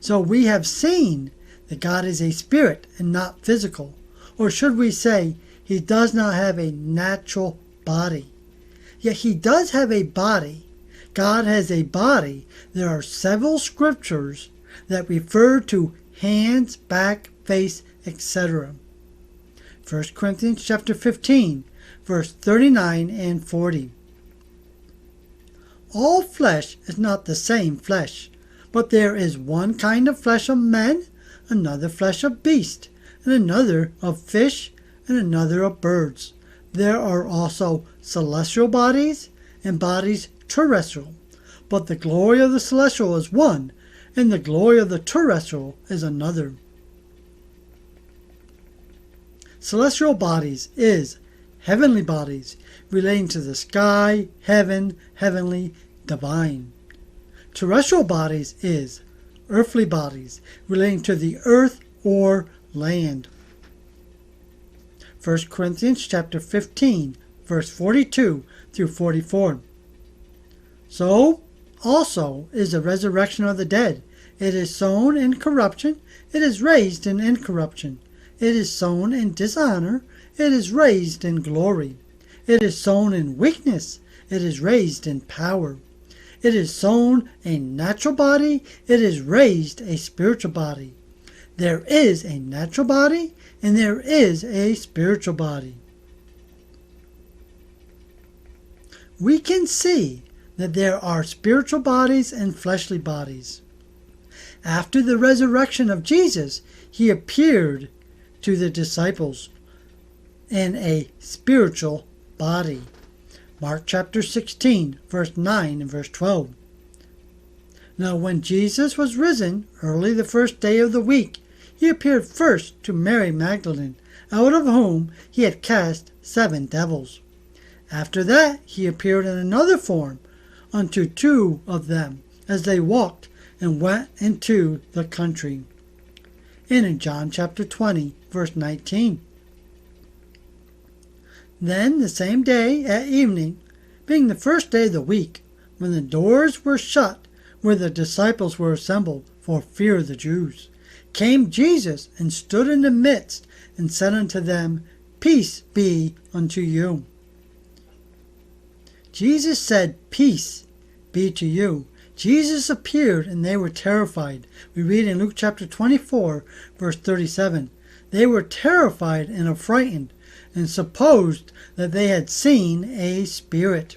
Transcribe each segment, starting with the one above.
So we have seen that God is a spirit and not physical. Or should we say, he does not have a natural body. Yet he does have a body. God has a body. There are several scriptures that refer to hands, back, face, etc. 1 Corinthians chapter 15, verse 39 and 40. All flesh is not the same flesh, but there is one kind of flesh of men, another flesh of beasts, and another of fish, and another of birds. There are also celestial bodies and bodies terrestrial, but the glory of the celestial is one, and the glory of the terrestrial is another. Celestial bodies is heavenly bodies relating to the sky, heaven, heavenly, divine. Terrestrial bodies is earthly bodies relating to the earth or land. 1 Corinthians chapter 15, verse 42 through 44. So also is the resurrection of the dead. It is sown in corruption, it is raised in incorruption. It is sown in dishonor, it is raised in glory. It is sown in weakness, it is raised in power. It is sown a natural body, it is raised a spiritual body. There is a natural body, and there is a spiritual body. We can see that there are spiritual bodies and fleshly bodies. After the resurrection of Jesus, he appeared to the disciples in a spiritual body. Mark chapter 16, verse 9 and verse 12. Now when Jesus was risen early the first day of the week, he appeared first to Mary Magdalene, out of whom he had cast 7 devils. After that he appeared in another form unto 2 of them, as they walked and went into the country. And in John chapter 20, verse 19. Then the same day at evening, being the first day of the week, when the doors were shut where the disciples were assembled for fear of the Jews, came Jesus and stood in the midst and said unto them, Peace be unto you. Jesus said, Peace be to you. Jesus appeared and they were terrified. We read in Luke chapter 24, verse 37. They were terrified and affrighted and supposed that they had seen a spirit.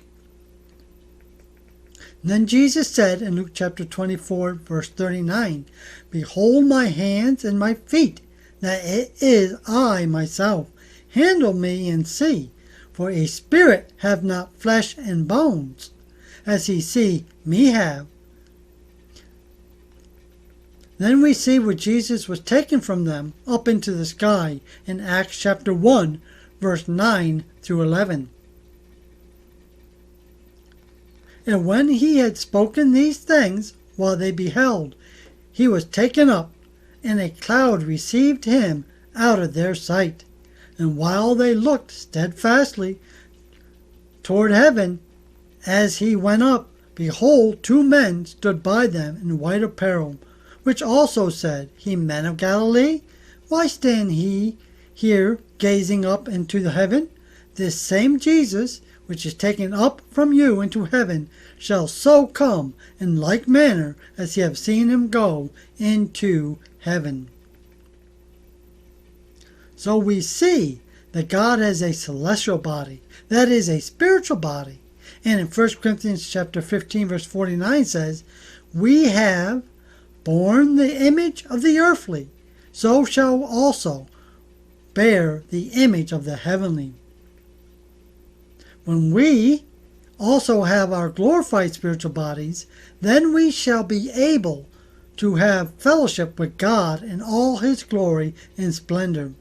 Then Jesus said in Luke chapter 24, verse 39, Behold my hands and my feet, that it is I myself. Handle me and see, for a spirit have not flesh and bones, as ye see me have. Then we see where Jesus was taken from them up into the sky in Acts chapter 1, verse 9 through 11. And when he had spoken these things, while they beheld, he was taken up, and a cloud received him out of their sight. And while they looked steadfastly toward heaven, as he went up, behold, 2 men stood by them in white apparel, which also said, Ye men of Galilee, why stand ye here gazing up into the heaven? This same Jesus, which is taken up from you into heaven, shall so come in like manner as ye have seen him go into heaven. So we see that God has a celestial body, that is a spiritual body. And in 1 Corinthians chapter 15, verse 49 says, We have borne the image of the earthly, so shall also bear the image of the heavenly. When we also have our glorified spiritual bodies, then we shall be able to have fellowship with God in all his glory and splendor.